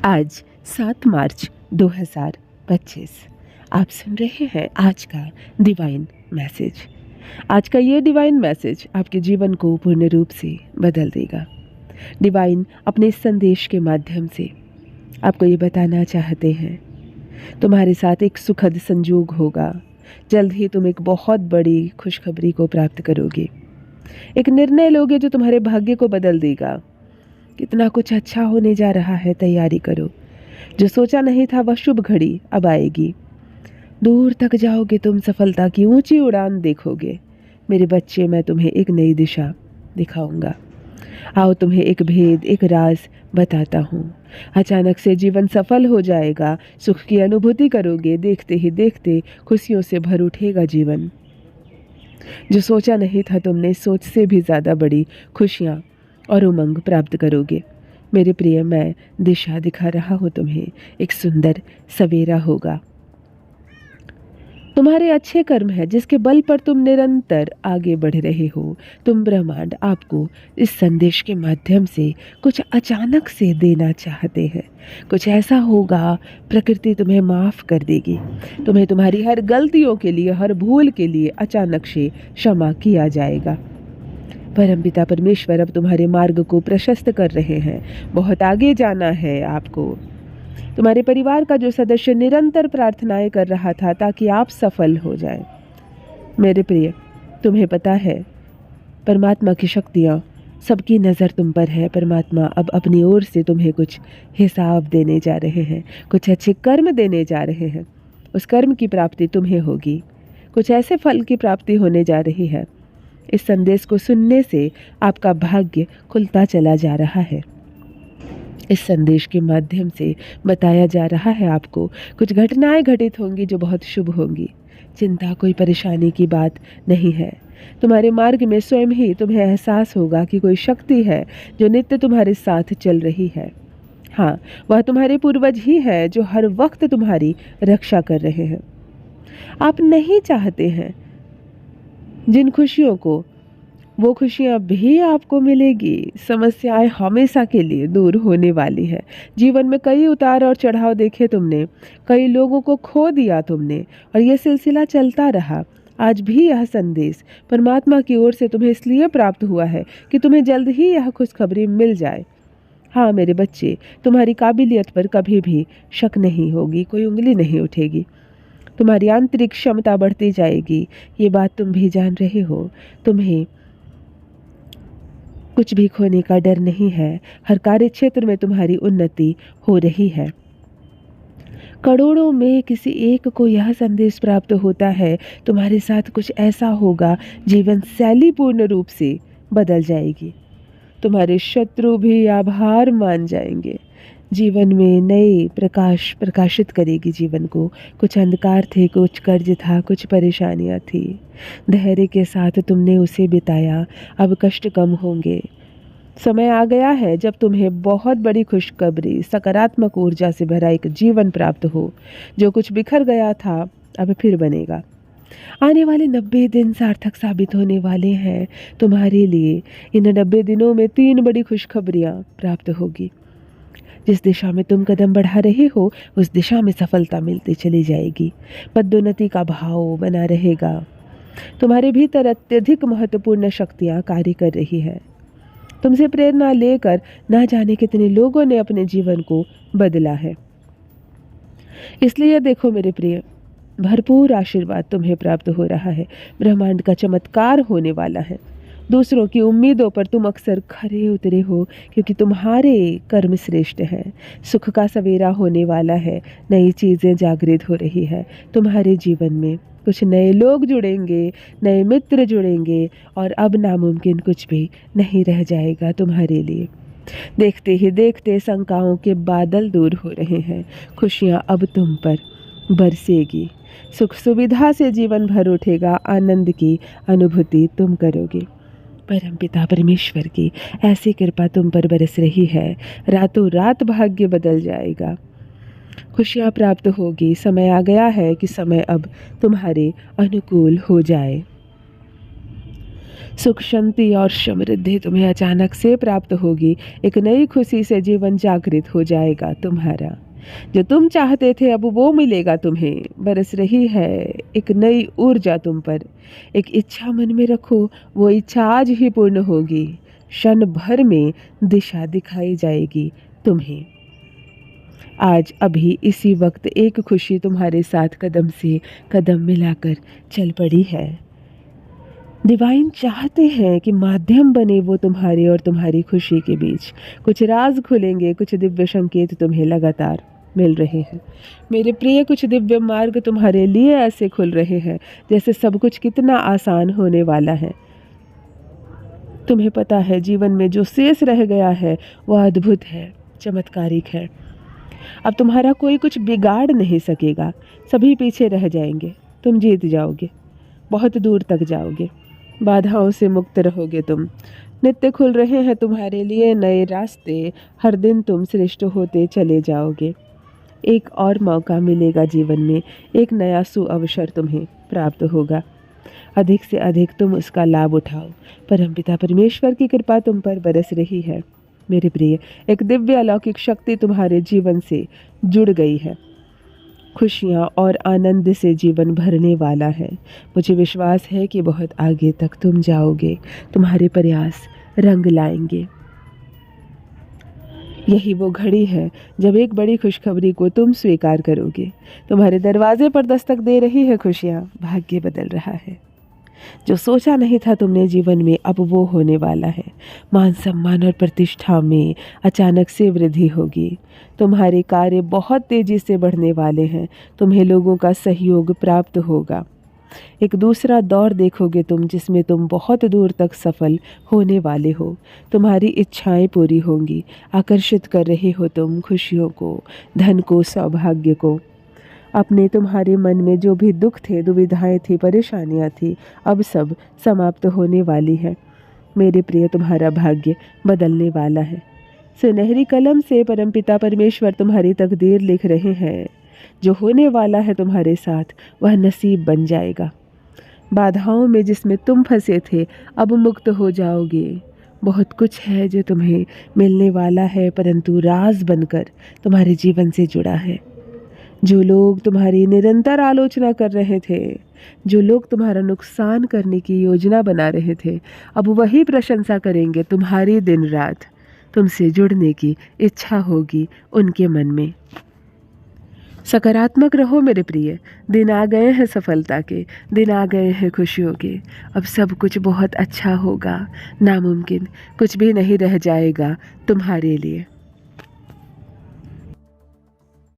आज 7 मार्च 2025। आप सुन रहे हैं आज का डिवाइन मैसेज। आज का ये डिवाइन मैसेज आपके जीवन को पूर्ण रूप से बदल देगा। डिवाइन अपने इस संदेश के माध्यम से आपको ये बताना चाहते हैं, तुम्हारे साथ एक सुखद संयोग होगा। जल्द ही तुम एक बहुत बड़ी खुशखबरी को प्राप्त करोगे। एक निर्णय लोगे जो तुम्हारे भाग्य को बदल देगा। कितना कुछ अच्छा होने जा रहा है, तैयारी करो। जो सोचा नहीं था वह शुभ घड़ी अब आएगी। दूर तक जाओगे तुम, सफलता की ऊंची उड़ान देखोगे। मेरे बच्चे, मैं तुम्हें एक नई दिशा दिखाऊंगा। आओ तुम्हें एक भेद, एक राज बताता हूँ। अचानक से जीवन सफल हो जाएगा, सुख की अनुभूति करोगे। देखते ही देखते खुशियों से भर उठेगा जीवन। जो सोचा नहीं था तुमने, सोच से भी ज़्यादा बड़ी खुशियाँ और उमंग प्राप्त करोगे। मेरे प्रिय, मैं दिशा दिखा रहा हूँ तुम्हें। एक सुंदर सवेरा होगा। तुम्हारे अच्छे कर्म है जिसके बल पर तुम निरंतर आगे बढ़ रहे हो। तुम ब्रह्मांड आपको इस संदेश के माध्यम से कुछ अचानक से देना चाहते हैं। कुछ ऐसा होगा, प्रकृति तुम्हें माफ़ कर देगी। तुम्हें तुम्हारी हर गलतियों के लिए, हर भूल के लिए अचानक से क्षमा किया जाएगा। परमपिता परमेश्वर अब तुम्हारे मार्ग को प्रशस्त कर रहे हैं। बहुत आगे जाना है आपको। तुम्हारे परिवार का जो सदस्य निरंतर प्रार्थनाएं कर रहा था ताकि आप सफल हो जाएं। मेरे प्रिय, तुम्हें पता है परमात्मा की शक्तियाँ, सबकी नज़र तुम पर है। परमात्मा अब अपनी ओर से तुम्हें कुछ हिसाब देने जा रहे हैं, कुछ अच्छे कर्म देने जा रहे हैं। उस कर्म की प्राप्ति तुम्हें होगी। कुछ ऐसे फल की प्राप्ति होने जा रही है। इस संदेश को सुनने से आपका भाग्य खुलता चला जा रहा है। इस संदेश के माध्यम से बताया जा रहा है आपको कुछ घटनाएं घटित होंगी जो बहुत शुभ होंगी। चिंता, कोई परेशानी की बात नहीं है। तुम्हारे मार्ग में स्वयं ही तुम्हें एहसास होगा कि कोई शक्ति है जो नित्य तुम्हारे साथ चल रही है। हाँ, वह तुम्हारे पूर्वज ही है जो हर वक्त तुम्हारी रक्षा कर रहे हैं। आप नहीं चाहते हैं जिन खुशियों को, वो खुशियाँ भी आपको मिलेगी। समस्याएं हमेशा के लिए दूर होने वाली है। जीवन में कई उतार और चढ़ाव देखे तुमने, कई लोगों को खो दिया तुमने, और यह सिलसिला चलता रहा। आज भी यह संदेश परमात्मा की ओर से तुम्हें इसलिए प्राप्त हुआ है कि तुम्हें जल्द ही यह खुशखबरी मिल जाए। हाँ मेरे बच्चे, तुम्हारी काबिलियत पर कभी भी शक नहीं होगी, कोई उंगली नहीं उठेगी। तुम्हारी आंतरिक क्षमता बढ़ती जाएगी, ये बात तुम भी जान रहे हो। तुम्हें कुछ भी खोने का डर नहीं है। हर कार्य क्षेत्र में तुम्हारी उन्नति हो रही है। करोड़ों में किसी एक को यह संदेश प्राप्त होता है, तुम्हारे साथ कुछ ऐसा होगा, जीवन शैली पूर्ण रूप से बदल जाएगी। तुम्हारे शत्रु भी आभार मान जाएंगे। जीवन में नए प्रकाश प्रकाशित करेगी जीवन को। कुछ अंधकार थे, कुछ कर्ज था, कुछ परेशानियां थी। धैर्य के साथ तुमने उसे बिताया, अब कष्ट कम होंगे। समय आ गया है जब तुम्हें बहुत बड़ी खुशखबरी, सकारात्मक ऊर्जा से भरा एक जीवन प्राप्त हो। जो कुछ बिखर गया था अब फिर बनेगा। आने वाले 90 दिन सार्थक साबित होने वाले हैं तुम्हारे लिए। इन 90 दिनों में 3 बड़ी खुशखबरियां प्राप्त होगी। जिस दिशा में तुम कदम बढ़ा रहे हो उस दिशा में सफलता मिलती चली जाएगी। पदोन्नति का भाव बना रहेगा। तुम्हारे भीतर अत्यधिक महत्वपूर्ण शक्तियाँ कार्य कर रही है। तुमसे प्रेरणा लेकर ना जाने कितने लोगों ने अपने जीवन को बदला है। इसलिए देखो मेरे प्रिय, भरपूर आशीर्वाद तुम्हें प्राप्त हो रहा है। ब्रह्मांड का चमत्कार होने वाला है। दूसरों की उम्मीदों पर तुम अक्सर खरे उतरे हो क्योंकि तुम्हारे कर्म श्रेष्ठ हैं। सुख का सवेरा होने वाला है। नई चीज़ें जागृत हो रही है तुम्हारे जीवन में। कुछ नए लोग जुड़ेंगे, नए मित्र जुड़ेंगे, और अब नामुमकिन कुछ भी नहीं रह जाएगा तुम्हारे लिए। देखते ही देखते शंकाओं के बादल दूर हो रहे हैं। खुशियाँ अब तुम पर बरसेगी। सुख सुविधा से जीवन भर उठेगा। आनंद की अनुभूति तुम करोगे। परमपिता परमेश्वर की ऐसी कृपा तुम पर बरस रही है। रातों रात भाग्य बदल जाएगा। खुशियाँ प्राप्त होगी। समय आ गया है कि समय अब तुम्हारे अनुकूल हो जाए। सुख, शांति और समृद्धि तुम्हें अचानक से प्राप्त होगी। एक नई खुशी से जीवन जागृत हो जाएगा तुम्हारा। जो तुम चाहते थे अब वो मिलेगा तुम्हें। बरस रही है एक नई ऊर्जा तुम पर। एक इच्छा मन में रखो, वो इच्छा आज ही पूर्ण होगी। क्षण भर में दिशा दिखाई जाएगी तुम्हें। आज अभी इसी वक्त एक खुशी तुम्हारे साथ कदम से कदम मिलाकर चल पड़ी है। डिवाइन चाहते हैं कि माध्यम बने वो तुम्हारे और तुम्हारी खुशी के बीच। कुछ राज खुलेंगे, कुछ दिव्य संकेत तुम्हें लगातार मिल रहे हैं मेरे प्रिय। कुछ दिव्य मार्ग तुम्हारे लिए ऐसे खुल रहे हैं जैसे सब कुछ कितना आसान होने वाला है। तुम्हें पता है जीवन में जो शेष रह गया है वह अद्भुत है, चमत्कारिक है। अब तुम्हारा कोई कुछ बिगाड़ नहीं सकेगा। सभी पीछे रह जाएंगे, तुम जीत जाओगे, बहुत दूर तक जाओगे, बाधाओं से मुक्त रहोगे तुम। नित्य खुल रहे हैं तुम्हारे लिए नए रास्ते। हर दिन तुम श्रेष्ठ होते चले जाओगे। एक और मौका मिलेगा जीवन में, एक नया सुअवसर तुम्हें प्राप्त होगा। अधिक से अधिक तुम उसका लाभ उठाओ। परमपिता परमेश्वर की कृपा तुम पर बरस रही है मेरे प्रिय। एक दिव्य अलौकिक शक्ति तुम्हारे जीवन से जुड़ गई है। खुशियाँ और आनंद से जीवन भरने वाला है। मुझे विश्वास है कि बहुत आगे तक तुम जाओगे। तुम्हारे प्रयास रंग लाएंगे। यही वो घड़ी है जब एक बड़ी खुशखबरी को तुम स्वीकार करोगे। तुम्हारे दरवाजे पर दस्तक दे रही है खुशियाँ। भाग्य बदल रहा है। जो सोचा नहीं था तुमने जीवन में, अब वो होने वाला है। मान सम्मान और प्रतिष्ठा में अचानक से वृद्धि होगी। तुम्हारे कार्य बहुत तेजी से बढ़ने वाले हैं। तुम्हें लोगों का सहयोग प्राप्त होगा। एक दूसरा दौर देखोगे तुम जिसमें तुम बहुत दूर तक सफल होने वाले हो। तुम्हारी इच्छाएं पूरी होंगी। आकर्षित कर रहे हो तुम खुशियों को, धन को, सौभाग्य को। अपने तुम्हारे मन में जो भी दुख थे, दुविधाएं थी, परेशानियां थी, अब सब समाप्त होने वाली है मेरे प्रिय। तुम्हारा भाग्य बदलने वाला है। सुनहरी कलम से परमपिता परमेश्वर तुम्हारी तकदीर लिख रहे हैं। जो होने वाला है तुम्हारे साथ वह नसीब बन जाएगा। बाधाओं में जिसमें तुम फंसे थे अब मुक्त हो जाओगे। बहुत कुछ है जो तुम्हें मिलने वाला है, परंतु राज बनकर तुम्हारे जीवन से जुड़ा है। जो लोग तुम्हारी निरंतर आलोचना कर रहे थे, जो लोग तुम्हारा नुकसान करने की योजना बना रहे थे, अब वही प्रशंसा करेंगे। तुम्हारी दिन रात तुमसे जुड़ने की इच्छा होगी उनके मन में। सकारात्मक रहो मेरे प्रिय। दिन आ गए हैं सफलता के, दिन आ गए हैं खुशियों के। अब सब कुछ बहुत अच्छा होगा। नामुमकिन कुछ भी नहीं रह जाएगा तुम्हारे लिए।